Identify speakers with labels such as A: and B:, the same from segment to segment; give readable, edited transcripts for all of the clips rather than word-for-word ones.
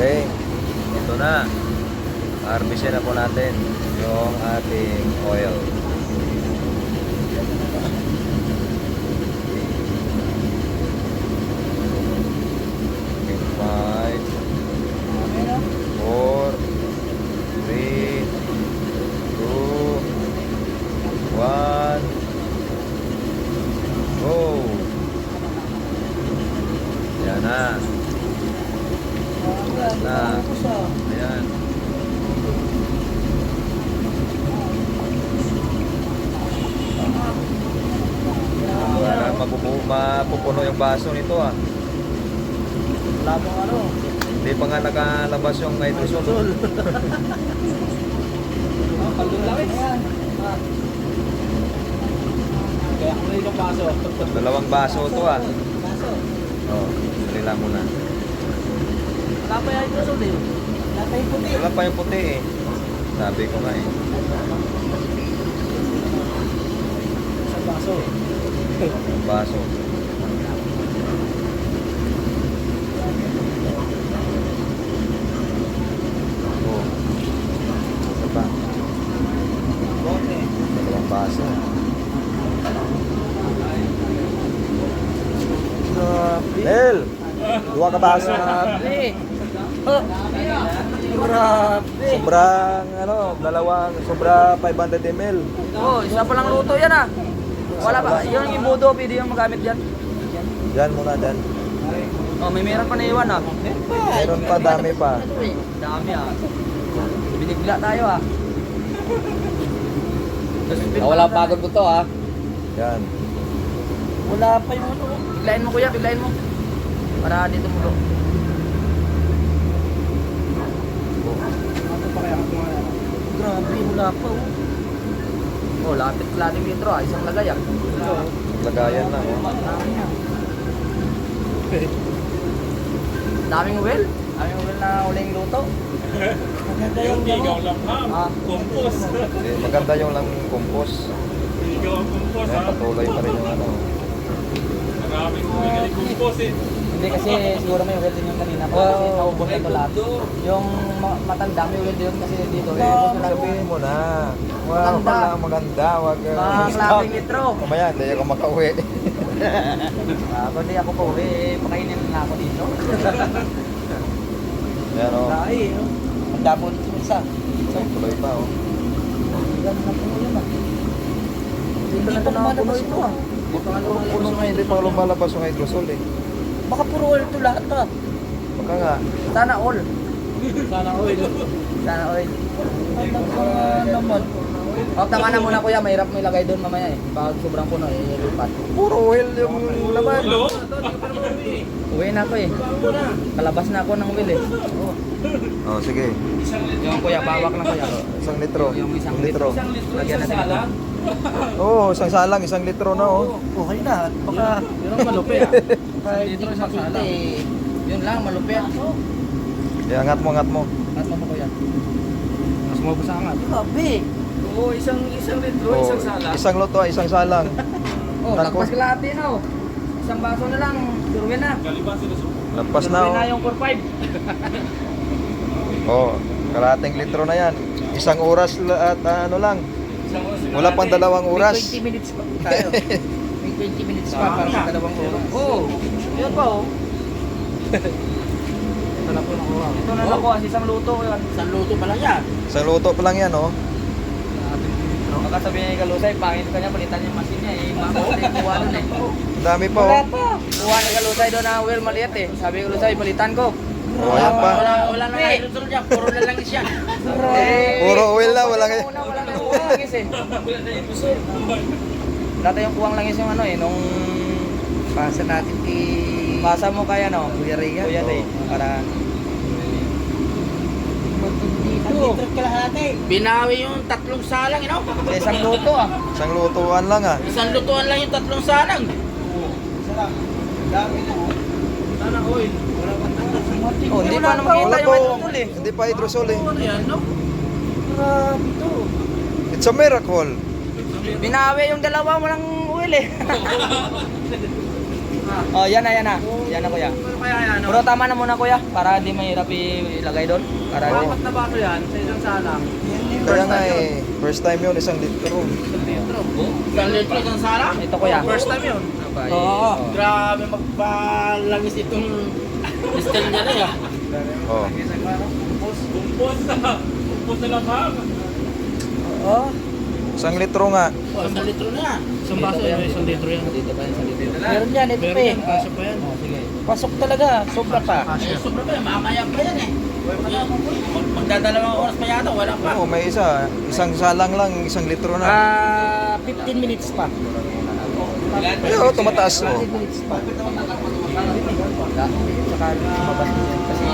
A: Okay. Ito na. Harvestin na po natin yung ating oil. Five, 4, 3, 2, 1, go! Yan na. Yan na. Ayan. Para mapupuno yung baso nito ah.
B: Wala mong ano.
A: Hindi pa nga nakalabas yung nitrogen.
B: Kalulawin. Kaya kung ilang baso.
A: 2 baso to ah.
B: Baso.
A: Oh, dali lang muna.
B: Wala pa yung ito eh. Wala pa yung puti.
A: Wala pa yung puti eh. Sabi ko nga eh.
B: Isang baso.
A: Baso. Oh. Isa pa. 2 baso. Nel! 2 ka baso.
B: Grabe.
A: Sobrang ano, sobra 500 ml.
B: Oh, isa pa lang luto yan ah. Wala ba? Yung imudo, pwede yung magamit dyan.
A: Diyan muna, dyan.
B: Oh, may meron pa na iwan ah.
A: Meron pa, dami pa.
B: Dami ah. Binigla tayo ah.
C: Wala pagod mo to ha.
A: Yan.
B: Wala pa yung ano. Biglayin mo kuya, biglayin mo. Para dito mo. Grabe, wala pa oh. Oh, lapit-lating litro ah. Isang lagay ah.
A: Lagayan lang. Oh.
B: Daming well. Daming well na uling luto. Maganda yung
D: Ikaw lang ha,
B: Ah.
D: compose.
A: Maganda yung lang compose.
D: Ikaw ang compose
A: Ayan,
D: ha.
A: patuloy pa rin yung ano.
D: Maraming magaling compose eh.
B: Hindi kasi siguro may well din yung kanina. Kasi naubos na ito lahat. Yung matanda may well din kasi dito.
A: Sabihin mo na. Wow,
B: Maganda.
A: maganda. Wag
B: Mga klaseng litro.
A: Mamaya, hindi ako makauwi.
B: Kung di ako pa uwi, pakainin na ako dito.
A: Yan o.
B: Dai, no? Ang damo dito isa.
A: Tuloy pa o.
B: Ilan na po yun ah. Dito na ito nakapuno ito ah.
A: Puno nga, hindi pa lumalabas yung hydrosol eh.
B: Baka puro oil ito lahat ah.
A: Baka nga.
B: Sana all.
D: Sana oil.
B: Sana oil. Naman. O, tama na muna kuya, mahirap mo ilagay doon mamaya eh. Pag sobrang puno eh, ilipat.
A: Puro oil yung laman.
D: Hello?
B: Uwi na ako eh. Kalabas na ako ng will eh.
A: Oh, sige.
B: Yung kuya, bawak na kuya.
A: 1 litro.
B: Yung isang
A: litro.
B: Lagyan natin ito.
A: Oo, isang salang, 1 litro na oh.
B: Okay na. Baka
D: Yun ang malupi ah.
B: dito isang sala. Yun lang, malupit.
A: Angat mo, angat mo.
B: At mo kuya.
D: Mas mabos sa angat.
B: Grabe.
D: Oo, isang litro,
A: Oh,
D: isang sala.
A: isang loto, isang salang.
B: Oh,
A: Tako.
B: lagpas kalahati na oh. Isang baso na lang, durwin na.
D: Galiban sila sa
A: Lampas na
B: Durwin na
A: oh.
B: yung 4-5.
A: Oh, kalating litro na yan. 1 oras at ano lang. Wala pang 2 oras.
B: May 20 minutes pa tayo. May 20 minutes pa para sa 2 oras. Oo. Yun pa oh.
D: Ito na po nakuha.
B: Ito na nakuha, isang luto yun. Isang luto pa lang yan.
A: Isang luto pa lang yan oh.
B: Baka sabihin ni Kalusay, pangit ka niya, palitan yung machine niya eh. Mamahuli, kuha nun eh.
A: Ang dami pa
B: Wala
A: oh.
B: pa. Kuha ni Kalusay doon na well maliit eh. Sabi ni Kalusay, palitan ko.
A: Oh, yan pa.
B: Wala na hydrosol niya, puro na lang siya.
A: Puro oil na, wala nga.
B: Wala na yung kuwang langis eh. Dati yung kuwang langis yung ano eh, nung pasa natin pasa mo kaya no? Kuya Ray. Kuya Ray. Para dito.
C: Binawi yung 3 salang, you know?
B: Sa isang luto ah.
A: Isang lutuan lang ah.
C: Isang lutuan lang yung 3 salang.
D: Sana oil.
B: Oh, hindi pa naman kita yung hydrosol eh.
A: Hindi pa hydrosol eh.
C: Ano yan, no?
B: Grabe to.
A: It's a miracle.
B: Binawi yung dalawa, walang oil eh. Oh, yan na, yan na. Yan na kuya.
D: Ano kaya yan?
B: Pero tama na muna kuya, para di mahirap ilagay doon. Para di.
D: Apat na baso yan sa isang salang.
A: Kaya nga first time yun, 1 litro.
C: Isang litro, isang salang?
B: Ito kuya.
D: First time yun.
B: Oo.
C: Grabe magpalangis itong distil niya na yan.
A: Oh.
D: Kumpos na lang ba?
B: Oo.
A: 1 litro nga.
C: Oh, isang litro na yan.
D: Isang baso
B: Dito pa yan.
D: yan, isang litro yan.
B: Dito pa yan, sa dito. Meron yan, ito
D: Meron
B: pa eh.
D: yan, kasya pa yan.
B: Oh, sige. Pasok talaga, sobra pa.
C: Eh, sobra pa yan, mamaya pa yan eh. Magdadalawang oras pa yata, wala pa.
A: Oh, may isa. Isang salang lang, 1 litro na.
B: 15 minutes pa.
A: Ay, oh, tumataas. Oh.
B: 15 minutes pa. Saka lumabas din yan kasi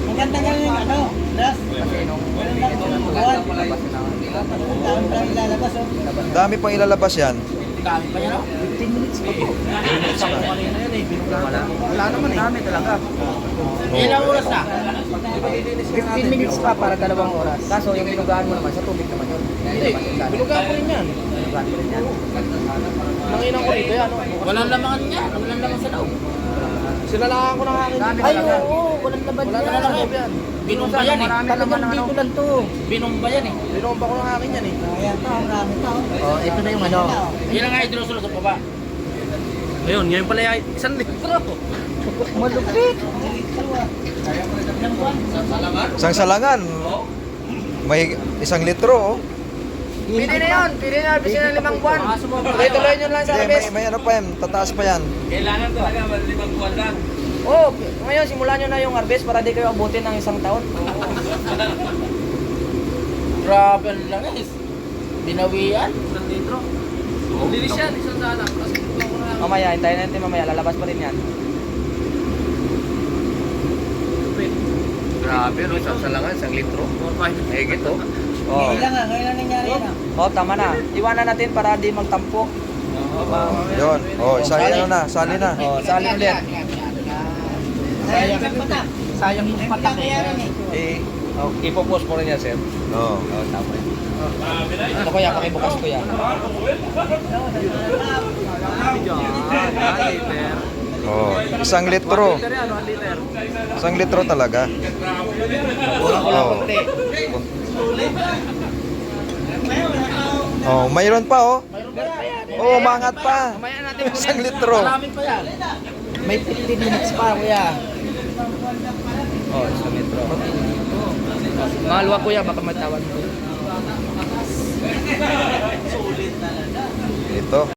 C: Maganda nga yung ano, das.
B: kasi nung minutes na tulad, lumabas na
C: Ilalabas oh.
A: Ang dami pang ilalabas yan.
C: Kami pa yan oh.
B: 15 minutes pa po.
D: Isang kanina yan eh, binuga.
B: Wala naman eh. Dami talaga.
C: Ilang oras na?
B: 15 minutes pa para 2 oras. Kaso yung binugaan mo naman sa tubig naman yun.
D: Hindi, binuga ko rin yan.
B: Binugaan ko rin yan.
D: Nanginang ko rito yan.
C: Walang lamangan niya, walang laman sa loob.
D: Sinalangan ko ng akin.
B: Ay, oo, walang laban
D: Wala
B: yan.
D: na lang loob yan.
C: Binomba yan eh.
B: Talagang dito lang to.
C: Binomba yan eh.
D: Binomba ko ng akin yan eh.
B: Oh, ito na yung ano.
C: Ilang nga hydrosul sa baba?
D: Ayun, ngayon pala yung 1 litro.
B: Malupit.
A: Isang salangan. May 1 litro. Oh.
B: Pili na yun. Pili na. Pili na 5 buwan. Tuloy-tuloy nyo lang sa
A: Hindi,
B: harvest.
A: may ano pa yan. Tataas pa yan.
C: Kailangan talaga 5 buwan lang.
B: Oh, ngayon simulan nyo na yung harvest para di kayo abutin ng 1 taon.
C: Grabe ang langis. Binawian.
D: 1 litro. Linis yan, isang salang. Kasi binuga ko ng akin.
B: Mamaya, hintayin natin mamaya. Lalabas pa rin yan.
E: Grabe, no? Sa salangan, 1 litro. Higit, oh.
B: Oh.
C: Ngayon lang nangyari yan.
B: Oh, tama na. Iwanan natin para di magtampo.
A: Yun. Oh, isa ano na. Sali na.
B: Oh, salin ulit.
C: Sayang yung patak eh.
E: Ipopost mo rin yan, sir.
A: Oh.
E: Oh, tama yun.
B: Ito kuya, pakibukas ko yan.
A: Oh, 1 litro. 1 litro talaga. Oh. Oh, mayroon pa oh. Oh, umangat pa.
B: Mamaya natin
A: 1 litro.
C: Marami pa yan.
B: May 15 minutes pa, kuya. Oh, 1 litro. Maluwag kuya, baka matawan mo.
A: Ito.